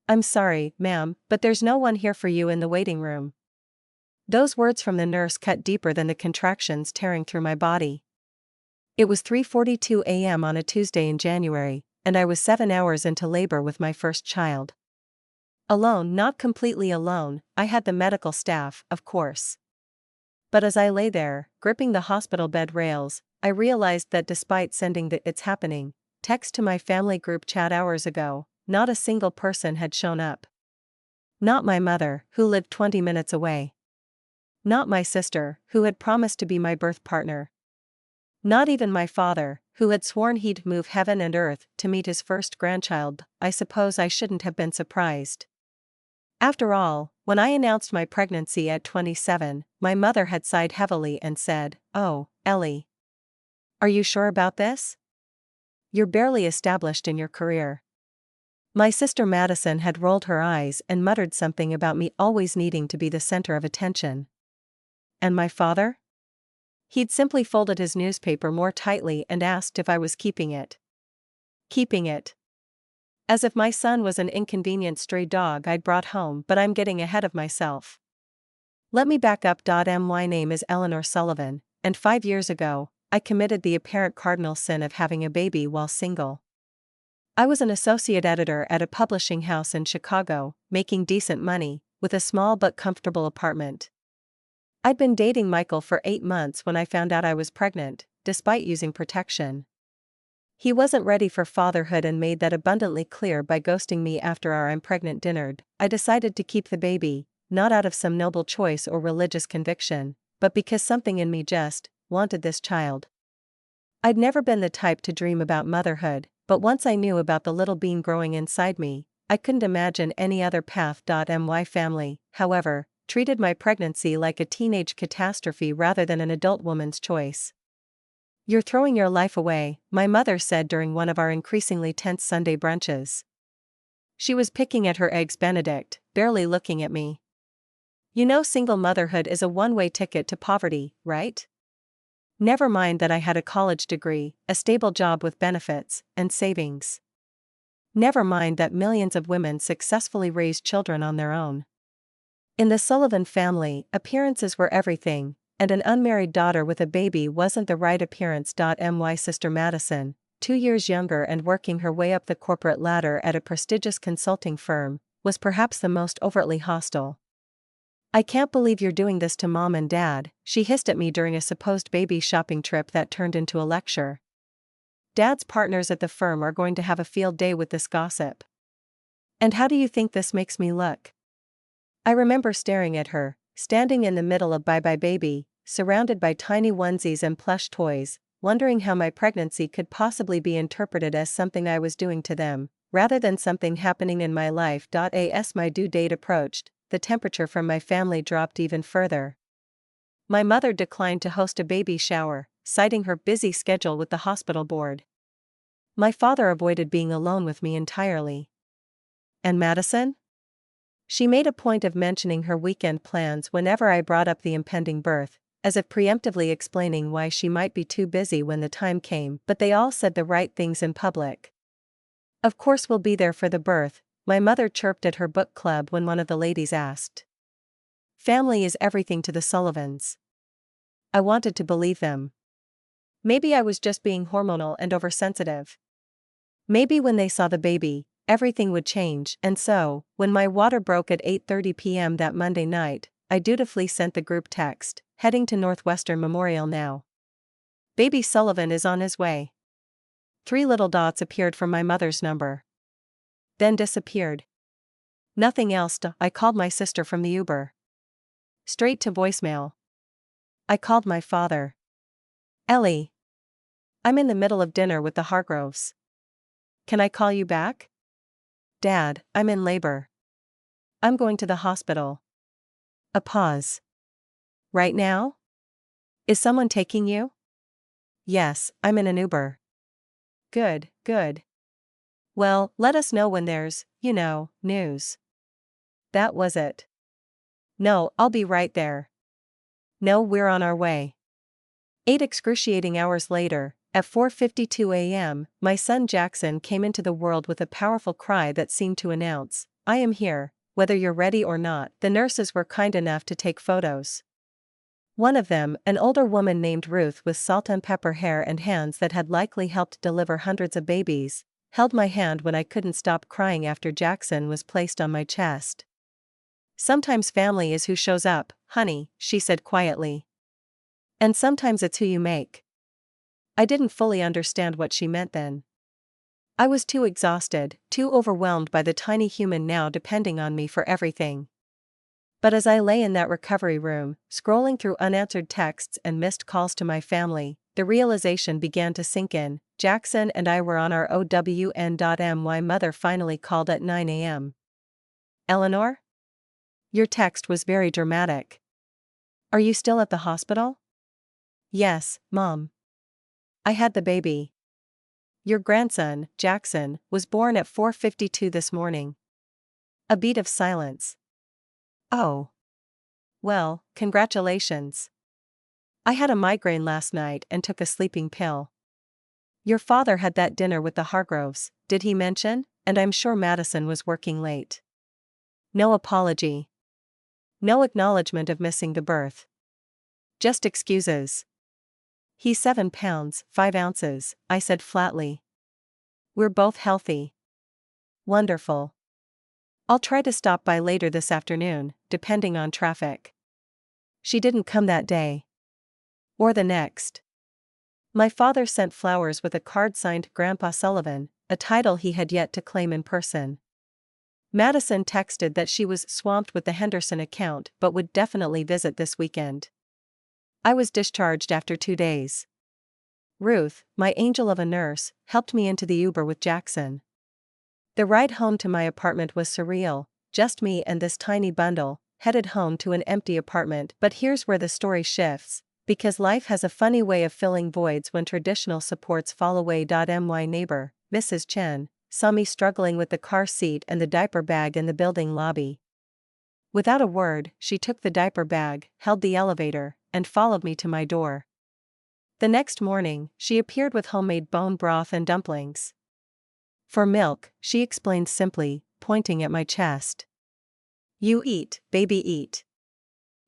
"I'm sorry, ma'am, but there's no one here for you in the waiting room." Those words from the nurse cut deeper than the contractions tearing through my body. It was 3:42 a.m. on a Tuesday in January, and I was 7 hours into labor with my first child. Alone, not completely alone, I had the medical staff, of course. But as I lay there, gripping the hospital bed rails, I realized that despite sending the "it's happening" text to my family group chat hours ago, not a single person had shown up. Not my mother, who lived 20 minutes away. Not my sister, who had promised to be my birth partner. Not even my father, who had sworn he'd move heaven and earth to meet his first grandchild. I suppose I shouldn't have been surprised. After all, when I announced my pregnancy at 27, my mother had sighed heavily and said, "Oh, Ellie. Are you sure about this? You're barely established in your career." My sister Madison had rolled her eyes and muttered something about me always needing to be the center of attention. And my father? He'd simply folded his newspaper more tightly and asked if I was keeping it. Keeping it. As if my son was an inconvenient stray dog I'd brought home. But I'm getting ahead of myself. Let me back up. My name is Eleanor Sullivan, and 5 years ago, I committed the apparent cardinal sin of having a baby while single. I was an associate editor at a publishing house in Chicago, making decent money, with a small but comfortable apartment. I'd been dating Michael for 8 months when I found out I was pregnant, despite using protection. He wasn't ready for fatherhood and made that abundantly clear by ghosting me after our "I'm pregnant" dinner. I decided to keep the baby, not out of some noble choice or religious conviction, but because something in me just wanted this child. I'd never been the type to dream about motherhood, but once I knew about the little being growing inside me, I couldn't imagine any other path. My family, however, treated my pregnancy like a teenage catastrophe rather than an adult woman's choice. "You're throwing your life away," my mother said during one of our increasingly tense Sunday brunches. She was picking at her eggs Benedict, barely looking at me. "You know single motherhood is a one-way ticket to poverty, right? Never mind that I had a college degree, a stable job with benefits, and savings. Never mind that millions of women successfully raise children on their own. In the Sullivan family, appearances were everything, and an unmarried daughter with a baby wasn't the right appearance. My sister Madison, 2 years younger and working her way up the corporate ladder at a prestigious consulting firm, was perhaps the most overtly hostile. "I can't believe you're doing this to Mom and Dad," she hissed at me during a supposed baby shopping trip that turned into a lecture. "Dad's partners at the firm are going to have a field day with this gossip. And how do you think this makes me look?" I remember staring at her, standing in the middle of Bye Bye Baby, surrounded by tiny onesies and plush toys, wondering how my pregnancy could possibly be interpreted as something I was doing to them, rather than something happening in my life. As my due date approached, the temperature from my family dropped even further. My mother declined to host a baby shower, citing her busy schedule with the hospital board. My father avoided being alone with me entirely. And Madison? She made a point of mentioning her weekend plans whenever I brought up the impending birth, as if preemptively explaining why she might be too busy when the time came. But they all said the right things in public. "Of course we'll be there for the birth," my mother chirped at her book club when one of the ladies asked. Family is everything to the Sullivans. I wanted to believe them. Maybe I was just being hormonal and oversensitive. Maybe when they saw the baby, everything would change. And so, when my water broke at 8:30 p.m. that Monday night, I dutifully sent the group text, "Heading to Northwestern Memorial now. Baby Sullivan is on his way." 3 little dots appeared from my mother's number. Then disappeared. Nothing else. I called my sister from the Uber. Straight to voicemail. I called my father. "Ellie. I'm in the middle of dinner with the Hargroves. Can I call you back?" "Dad, I'm in labor. I'm going to the hospital." A pause. "Right now? Is someone taking you?" "Yes, I'm in an Uber." Good, good. "Well, let us know when there's, news." That was it. "No, I'll be right there." "No, we're on our way." 8 excruciating hours later, at 4:52 a.m., my son Jackson came into the world with a powerful cry that seemed to announce, I am here, whether you're ready or not." The nurses were kind enough to take photos. One of them, an older woman named Ruth with salt and pepper hair and hands that had likely helped deliver hundreds of babies, held my hand when I couldn't stop crying after Jackson was placed on my chest. "Sometimes family is who shows up, honey," she said quietly. "And sometimes it's who you make." I didn't fully understand what she meant then. I was too exhausted, too overwhelmed by the tiny human now depending on me for everything. But as I lay in that recovery room, scrolling through unanswered texts and missed calls to my family, the realization began to sink in. Jackson and I were on our OWN. My mother finally called at 9 a.m. "Eleanor? Your text was very dramatic. Are you still at the hospital?" "Yes, Mom. I had the baby. Your grandson, Jackson, was born at 4:52 this morning." A beat of silence. "Oh. Well, congratulations. I had a migraine last night and took a sleeping pill." "Your father had that dinner with the Hargroves, did he mention? And I'm sure Madison was working late." No apology. No acknowledgement of missing the birth. Just excuses. "He's 7 pounds, 5 ounces, I said flatly. "We're both healthy." "Wonderful. I'll try to stop by later this afternoon, depending on traffic." She didn't come that day. Or the next. My father sent flowers with a card signed Grandpa Sullivan, a title he had yet to claim in person. Madison texted that she was swamped with the Henderson account but would definitely visit this weekend. I was discharged after 2 days. Ruth, my angel of a nurse, helped me into the Uber with Jackson. The ride home to my apartment was surreal, just me and this tiny bundle, headed home to an empty apartment. But here's where the story shifts, because life has a funny way of filling voids when traditional supports fall away. My neighbor, Mrs. Chen, saw me struggling with the car seat and the diaper bag in the building lobby. Without a word, she took the diaper bag, held the elevator, and followed me to my door. The next morning, she appeared with homemade bone broth and dumplings. "For milk," she explained simply, pointing at my chest. "You eat, baby, eat."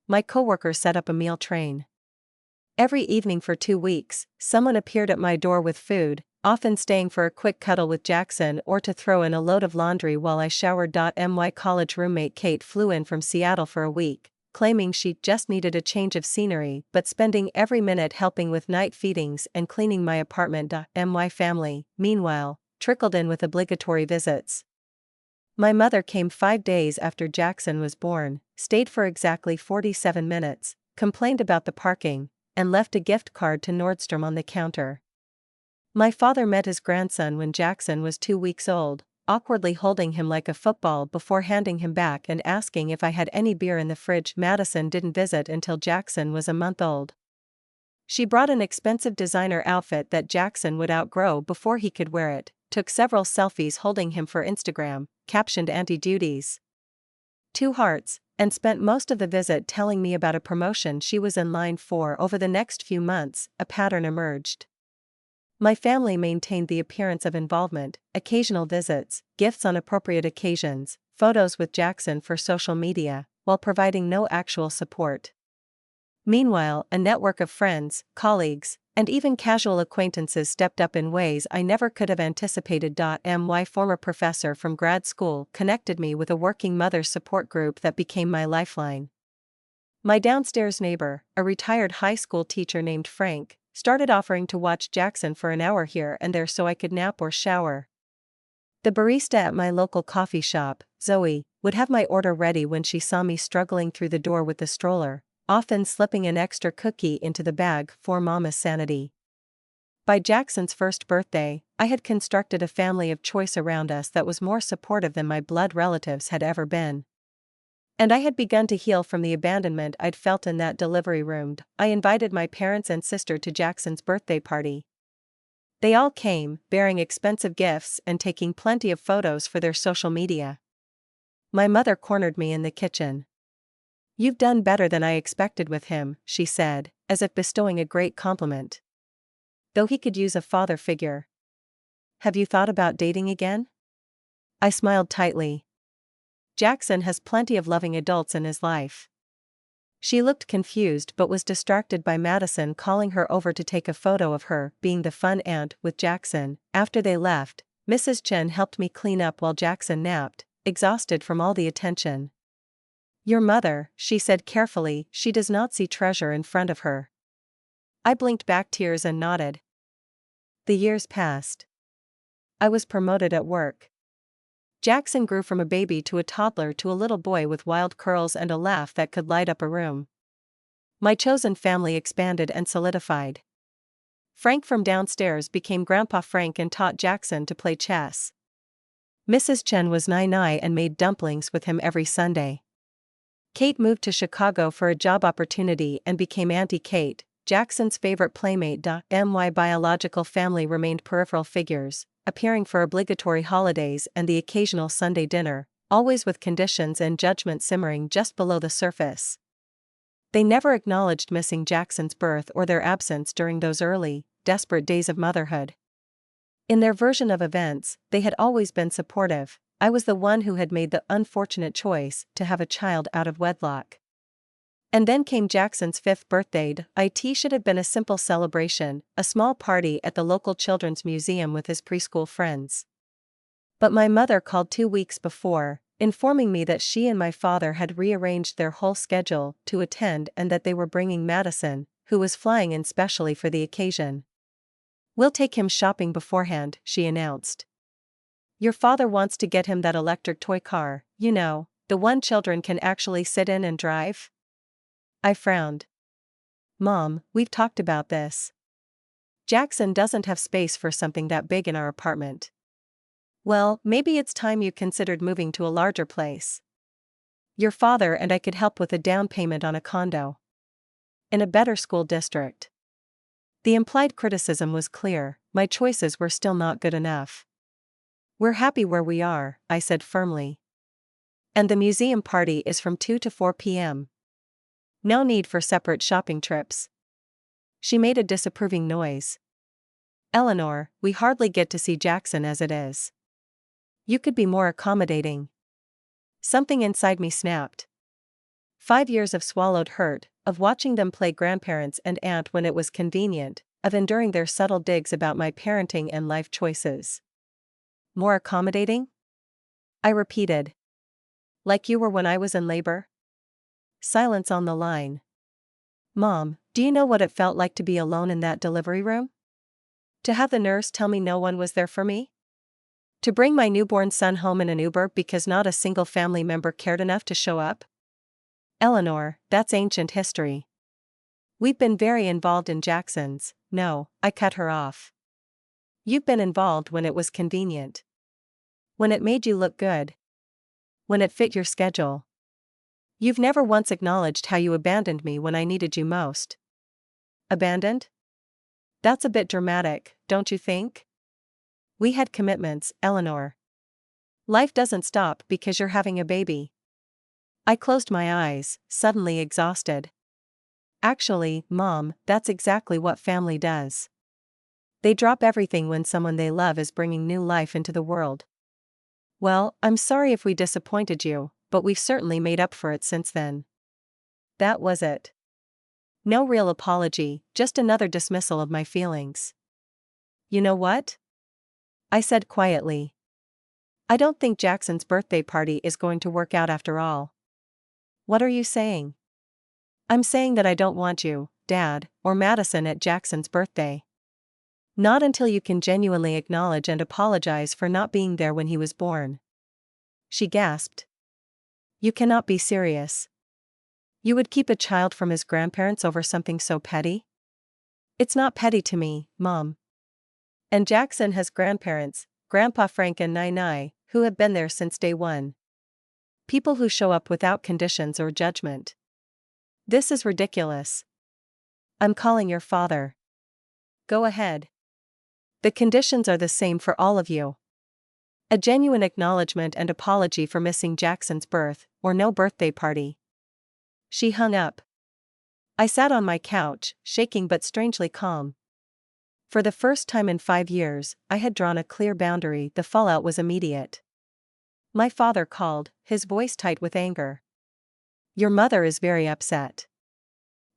My coworker set up a meal train. Every evening for 2 weeks, someone appeared at my door with food, often staying for a quick cuddle with Jackson or to throw in a load of laundry while I showered. My college roommate Kate flew in from Seattle for a week, claiming she just needed a change of scenery but spending every minute helping with night feedings and cleaning my apartment. My family, meanwhile, trickled in with obligatory visits. My mother came 5 days after Jackson was born, stayed for exactly 47 minutes, complained about the parking, and left a gift card to Nordstrom on the counter. My father met his grandson when Jackson was 2 weeks old, awkwardly holding him like a football before handing him back and asking if I had any beer in the fridge. Madison didn't visit until Jackson was a month old. She brought an expensive designer outfit that Jackson would outgrow before he could wear it, took several selfies holding him for Instagram, captioned "Auntie Duties." 2 hearts, and spent most of the visit telling me about a promotion she was in line for. Over the next few months, a pattern emerged. My family maintained the appearance of involvement, occasional visits, gifts on appropriate occasions, photos with Jackson for social media, while providing no actual support. Meanwhile, a network of friends, colleagues, and even casual acquaintances stepped up in ways I never could have anticipated. My former professor from grad school connected me with a working mother support group that became my lifeline. My downstairs neighbor, a retired high school teacher named Frank, started offering to watch Jackson for an hour here and there so I could nap or shower. The barista at my local coffee shop, Zoe, would have my order ready when she saw me struggling through the door with the stroller, often slipping an extra cookie into the bag for Mama's sanity. By Jackson's first birthday, I had constructed a family of choice around us that was more supportive than my blood relatives had ever been. And I had begun to heal from the abandonment I'd felt in that delivery room. I invited my parents and sister to Jackson's birthday party. They all came, bearing expensive gifts and taking plenty of photos for their social media. My mother cornered me in the kitchen. "You've done better than I expected with him," she said, as if bestowing a great compliment. "Though he could use a father figure. Have you thought about dating again?" I smiled tightly. Jackson has plenty of loving adults in his life." She looked confused but was distracted by Madison calling her over to take a photo of her being the fun aunt with Jackson. After they left, Mrs. Chen helped me clean up while Jackson napped, exhausted from all the attention. "Your mother," she said carefully, "she does not see treasure in front of her." I blinked back tears and nodded. The years passed. I was promoted at work. Jackson grew from a baby to a toddler to a little boy with wild curls and a laugh that could light up a room. My chosen family expanded and solidified. Frank from downstairs became Grandpa Frank and taught Jackson to play chess. Mrs. Chen was Nai and made dumplings with him every Sunday. Kate moved to Chicago for a job opportunity and became Auntie Kate, Jackson's favorite playmate. My biological family remained peripheral figures, appearing for obligatory holidays and the occasional Sunday dinner, always with conditions and judgment simmering just below the surface. They never acknowledged missing Jackson's birth or their absence during those early, desperate days of motherhood. In their version of events, they had always been supportive. I was the one who had made the unfortunate choice to have a child out of wedlock. And then came Jackson's 5th birthday. It should have been a simple celebration, a small party at the local children's museum with his preschool friends. But my mother called 2 weeks before, informing me that she and my father had rearranged their whole schedule to attend and that they were bringing Madison, who was flying in specially for the occasion. "We'll take him shopping beforehand," she announced. "Your father wants to get him that electric toy car, you know, the one children can actually sit in and drive." I frowned. "Mom, we've talked about this. Jackson doesn't have space for something that big in our apartment." "Well, maybe it's time you considered moving to a larger place. Your father and I could help with a down payment on a condo. In a better school district." The implied criticism was clear, my choices were still not good enough. "We're happy where we are," I said firmly. "And the museum party is from 2 to 4 p.m. No need for separate shopping trips." She made a disapproving noise. "Eleanor, we hardly get to see Jackson as it is. You could be more accommodating." Something inside me snapped. 5 years of swallowed hurt, of watching them play grandparents and aunt when it was convenient, of enduring their subtle digs about my parenting and life choices. "More accommodating?" I repeated. "Like you were when I was in labor?" Silence on the line. "Mom, do you know what it felt like to be alone in that delivery room? To have the nurse tell me no one was there for me? To bring my newborn son home in an Uber because not a single family member cared enough to show up? Eleanor, that's ancient history. We've been very involved in Jackson's." "No," I cut her off. "You've been involved when it was convenient. When it made you look good. When it fit your schedule. You've never once acknowledged how you abandoned me when I needed you most." "Abandoned? That's a bit dramatic, don't you think? We had commitments, Eleanor. Life doesn't stop because you're having a baby." I closed my eyes, suddenly exhausted. "Actually, Mom, that's exactly what family does. They drop everything when someone they love is bringing new life into the world." "Well, I'm sorry if we disappointed you, but we've certainly made up for it since then." That was it. No real apology, just another dismissal of my feelings. "You know what?" I said quietly. "I don't think Jackson's birthday party is going to work out after all." "What are you saying?" "I'm saying that I don't want you, Dad, or Madison at Jackson's birthday. Not until you can genuinely acknowledge and apologize for not being there when he was born." She gasped. "You cannot be serious. You would keep a child from his grandparents over something so petty?" "It's not petty to me, Mom. And Jackson has grandparents, Grandpa Frank and Nai, who have been there since day one. People who show up without conditions or judgment. This is ridiculous. I'm calling your father." "Go ahead. The conditions are the same for all of you. A genuine acknowledgement and apology for missing Jackson's birth, or no birthday party." She hung up. I sat on my couch, shaking but strangely calm. For the first time in 5 years, I had drawn a clear boundary. The fallout was immediate. My father called, his voice tight with anger. Your mother is very upset.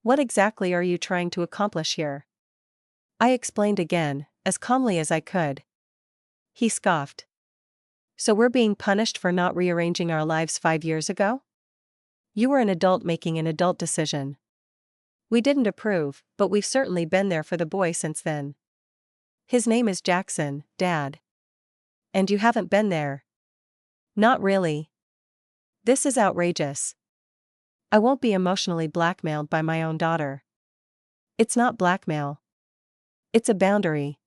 What exactly are you trying to accomplish here? I explained again, as calmly as I could. He scoffed. So we're being punished for not rearranging our lives 5 years ago? You were an adult making an adult decision. We didn't approve, but we've certainly been there for the boy since then. His name is Jackson, Dad. And you haven't been there? Not really. This is outrageous. I won't be emotionally blackmailed by my own daughter. It's not blackmail. It's a boundary.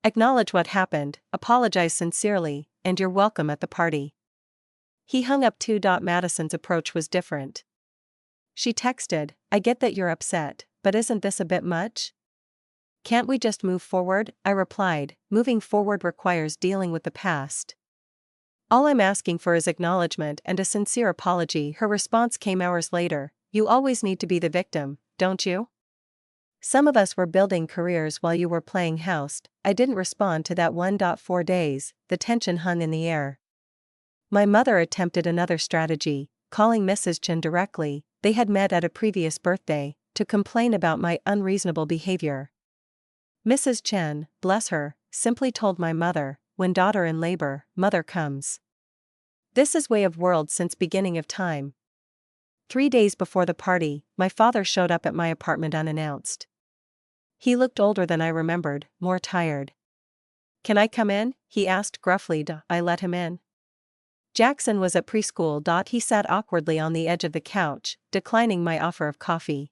Acknowledge what happened, apologize sincerely, and you're welcome at the party. He hung up. Madison's approach was different. She texted, I get that you're upset, but isn't this a bit much? Can't we just move forward? I replied, moving forward requires dealing with the past. All I'm asking for is acknowledgement and a sincere apology. Her response came hours later, you always need to be the victim, don't you? Some of us were building careers while you were playing house. I didn't respond to that 1.4 days, the tension hung in the air. My mother attempted another strategy, calling Mrs. Chen directly. They had met at a previous birthday, to complain about my unreasonable behavior. Mrs. Chen, bless her, simply told my mother, when daughter in labor, mother comes. This is way of world since beginning of time. 3 days before the party, my father showed up at my apartment unannounced. He looked older than I remembered, more tired. Can I come in? He asked gruffly. I let him in. Jackson was at preschool. He sat awkwardly on the edge of the couch, declining my offer of coffee.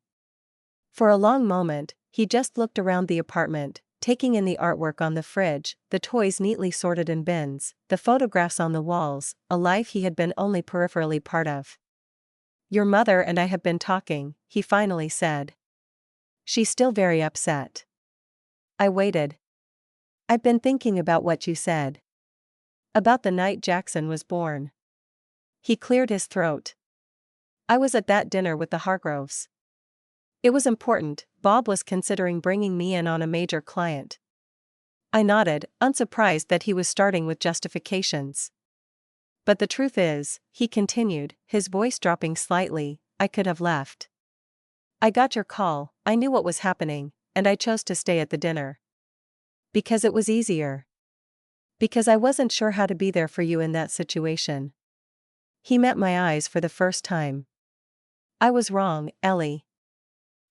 For a long moment, he just looked around the apartment, taking in the artwork on the fridge, the toys neatly sorted in bins, the photographs on the walls, a life he had been only peripherally part of. Your mother and I have been talking, he finally said. She's still very upset. I waited. I've been thinking about what you said. About the night Jackson was born. He cleared his throat. I was at that dinner with the Hargroves. It was important. Bob was considering bringing me in on a major client. I nodded, unsurprised that he was starting with justifications. But the truth is, he continued, his voice dropping slightly, I could have left. I got your call, I knew what was happening, and I chose to stay at the dinner. Because it was easier. Because I wasn't sure how to be there for you in that situation. He met my eyes for the first time. I was wrong, Ellie.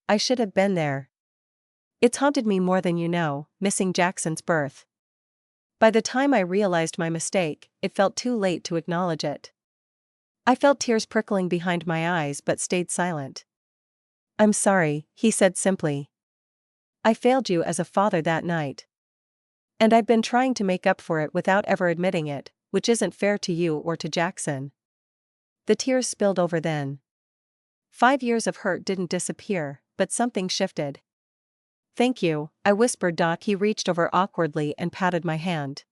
I should have been there. It's haunted me more than you know, missing Jackson's birth. By the time I realized my mistake, it felt too late to acknowledge it. I felt tears prickling behind my eyes but stayed silent. I'm sorry, he said simply. I failed you as a father that night. And I've been trying to make up for it without ever admitting it, which isn't fair to you or to Jackson. The tears spilled over then. 5 years of hurt didn't disappear, but something shifted. Thank you, I whispered. He reached over awkwardly and patted my hand.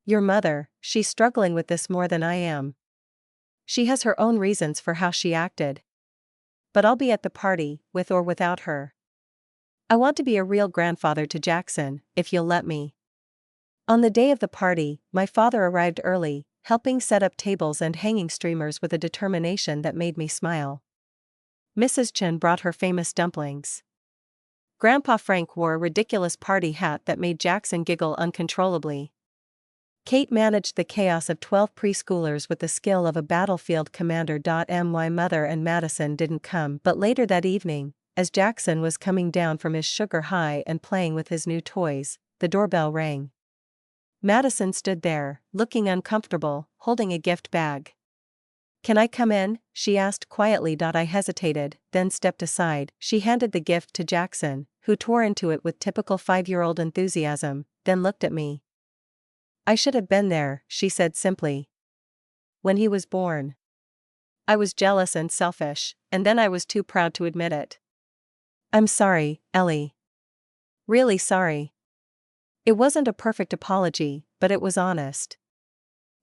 Your mother, she's struggling with this more than I am. She has her own reasons for how she acted. But I'll be at the party, with or without her. I want to be a real grandfather to Jackson, if you'll let me. On the day of the party, my father arrived early, helping set up tables and hanging streamers with a determination that made me smile. Mrs. Chen brought her famous dumplings. Grandpa Frank wore a ridiculous party hat that made Jackson giggle uncontrollably. Kate managed the chaos of 12 preschoolers with the skill of a battlefield commander. My mother and Madison didn't come, but later that evening, as Jackson was coming down from his sugar high and playing with his new toys, the doorbell rang. Madison stood there, looking uncomfortable, holding a gift bag. Can I come in? She asked quietly. I hesitated, then stepped aside. She handed the gift to Jackson, who tore into it with typical 5-year-old enthusiasm, then looked at me. I should have been there, she said simply. When he was born. I was jealous and selfish, and then I was too proud to admit it. I'm sorry, Ellie. Really sorry. It wasn't a perfect apology, but it was honest.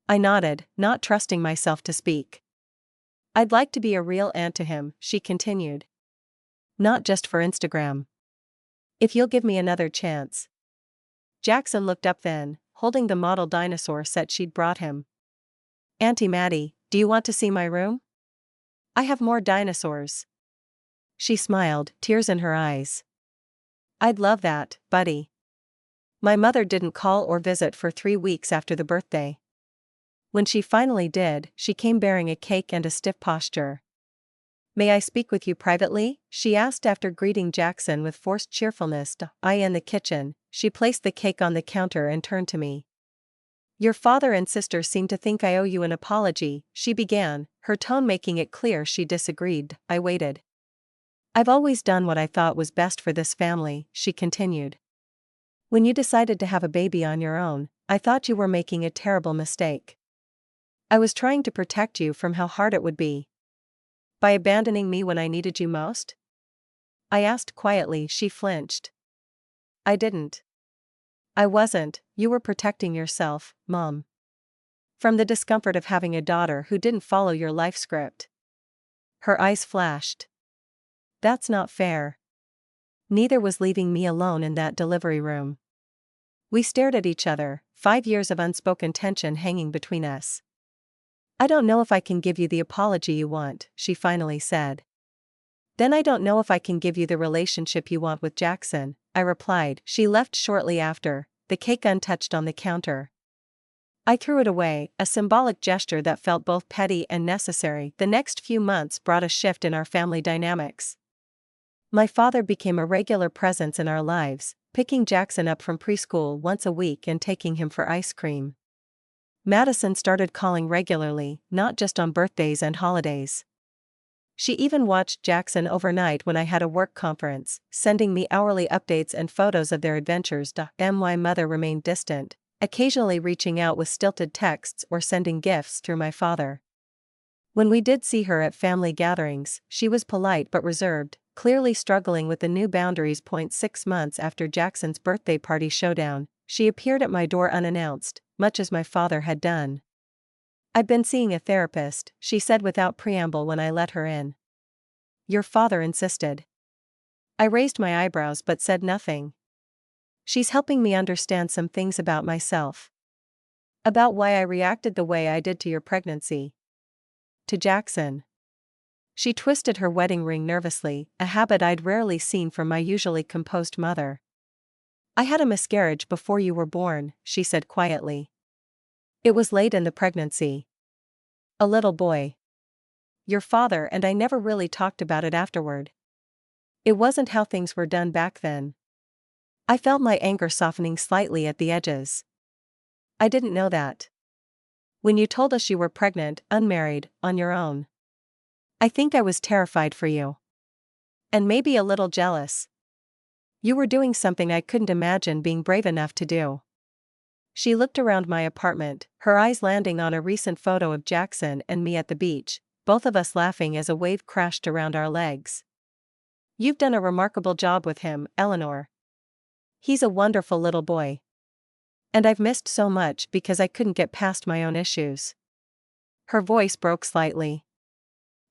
I nodded, not trusting myself to speak. I'd like to be a real aunt to him, she continued. Not just for Instagram. If you'll give me another chance. Jackson looked up then, holding the model dinosaur set she'd brought him. Auntie Maddie, do you want to see my room? I have more dinosaurs. She smiled, tears in her eyes. I'd love that, buddy. My mother didn't call or visit for 3 weeks after the birthday. When she finally did, she came bearing a cake and a stiff posture. May I speak with you privately? She asked after greeting Jackson with forced cheerfulness. I in the kitchen, she placed the cake on the counter and turned to me. Your father and sister seem to think I owe you an apology, she began, her tone making it clear she disagreed. I waited. I've always done what I thought was best for this family, she continued. When you decided to have a baby on your own, I thought you were making a terrible mistake. I was trying to protect you from how hard it would be. By abandoning me when I needed you most? I asked quietly. She flinched. I didn't. I wasn't, you were protecting yourself, Mom. From the discomfort of having a daughter who didn't follow your life script. Her eyes flashed. That's not fair. Neither was leaving me alone in that delivery room. We stared at each other, 5 years of unspoken tension hanging between us. I don't know if I can give you the apology you want, she finally said. Then I don't know if I can give you the relationship you want with Jackson, I replied. She left shortly after, the cake untouched on the counter. I threw it away, a symbolic gesture that felt both petty and necessary. The next few months brought a shift in our family dynamics. My father became a regular presence in our lives, picking Jackson up from preschool once a week and taking him for ice cream. Madison started calling regularly, not just on birthdays and holidays. She even watched Jackson overnight when I had a work conference, sending me hourly updates and photos of their adventures. My mother remained distant, occasionally reaching out with stilted texts or sending gifts through my father. When we did see her at family gatherings, she was polite but reserved, clearly struggling with the new boundaries. 6 months after Jackson's birthday party showdown, she appeared at my door unannounced, much as my father had done. I've been seeing a therapist, she said without preamble when I let her in. Your father insisted. I raised my eyebrows but said nothing. She's helping me understand some things about myself. About why I reacted the way I did to your pregnancy. To Jackson. She twisted her wedding ring nervously, a habit I'd rarely seen from my usually composed mother. I had a miscarriage before you were born, she said quietly. It was late in the pregnancy. A little boy. Your father and I never really talked about it afterward. It wasn't how things were done back then. I felt my anger softening slightly at the edges. I didn't know that. When you told us you were pregnant, unmarried, on your own. I think I was terrified for you. And maybe a little jealous. You were doing something I couldn't imagine being brave enough to do. She looked around my apartment, her eyes landing on a recent photo of Jackson and me at the beach, both of us laughing as a wave crashed around our legs. You've done a remarkable job with him, Eleanor. He's a wonderful little boy. And I've missed so much because I couldn't get past my own issues. Her voice broke slightly.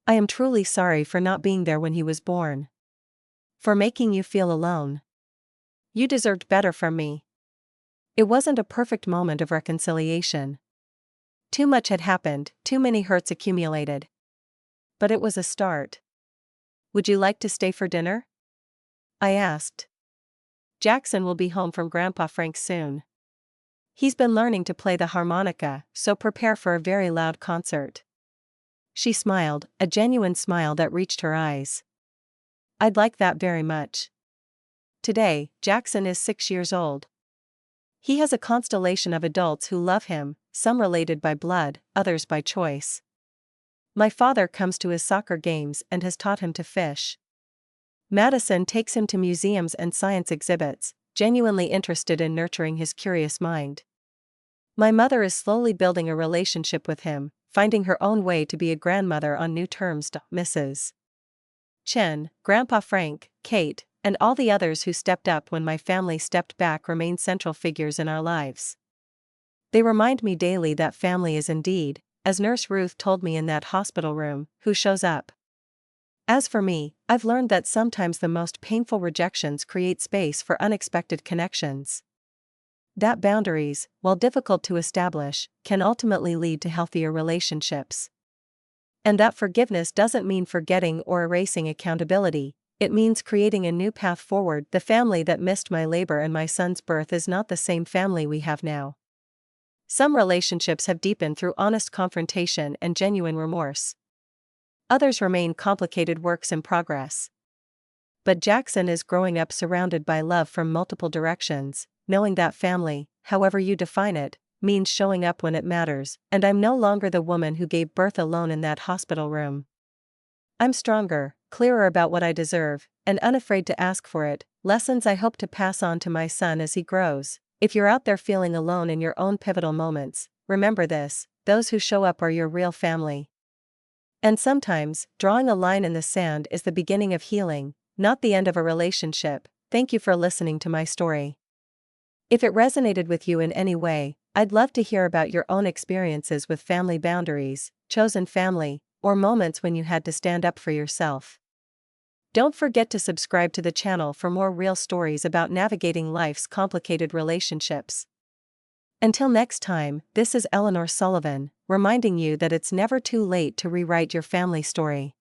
I am truly sorry for not being there when he was born. For making you feel alone. You deserved better from me. It wasn't a perfect moment of reconciliation. Too much had happened, too many hurts accumulated. But it was a start. Would you like to stay for dinner? I asked. Jackson will be home from Grandpa Frank soon. He's been learning to play the harmonica, so prepare for a very loud concert. She smiled, a genuine smile that reached her eyes. I'd like that very much. Today, Jackson is 6 years old. He has a constellation of adults who love him, some related by blood, others by choice. My father comes to his soccer games and has taught him to fish. Madison takes him to museums and science exhibits, genuinely interested in nurturing his curious mind. My mother is slowly building a relationship with him, finding her own way to be a grandmother on new terms. Mrs. Chen, Grandpa Frank, Kate, and all the others who stepped up when my family stepped back remain central figures in our lives. They remind me daily that family is indeed, as Nurse Ruth told me in that hospital room, who shows up. As for me, I've learned that sometimes the most painful rejections create space for unexpected connections. that boundaries, while difficult to establish, can ultimately lead to healthier relationships. And that forgiveness doesn't mean forgetting or erasing accountability, it means creating a new path forward. The family that missed my labor and my son's birth is not the same family we have now. Some relationships have deepened through honest confrontation and genuine remorse. Others remain complicated works in progress. But Jackson is growing up surrounded by love from multiple directions, knowing that family, however you define it, means showing up when it matters, and I'm no longer the woman who gave birth alone in that hospital room. I'm stronger, clearer about what I deserve, and unafraid to ask for it, lessons I hope to pass on to my son as he grows. If you're out there feeling alone in your own pivotal moments, remember this: those who show up are your real family. And sometimes, drawing a line in the sand is the beginning of healing, not the end of a relationship. Thank you for listening to my story. If it resonated with you in any way, I'd love to hear about your own experiences with family boundaries, chosen family, or moments when you had to stand up for yourself. Don't forget to subscribe to the channel for more real stories about navigating life's complicated relationships. Until next time, this is Eleanor Sullivan, reminding you that it's never too late to rewrite your family story.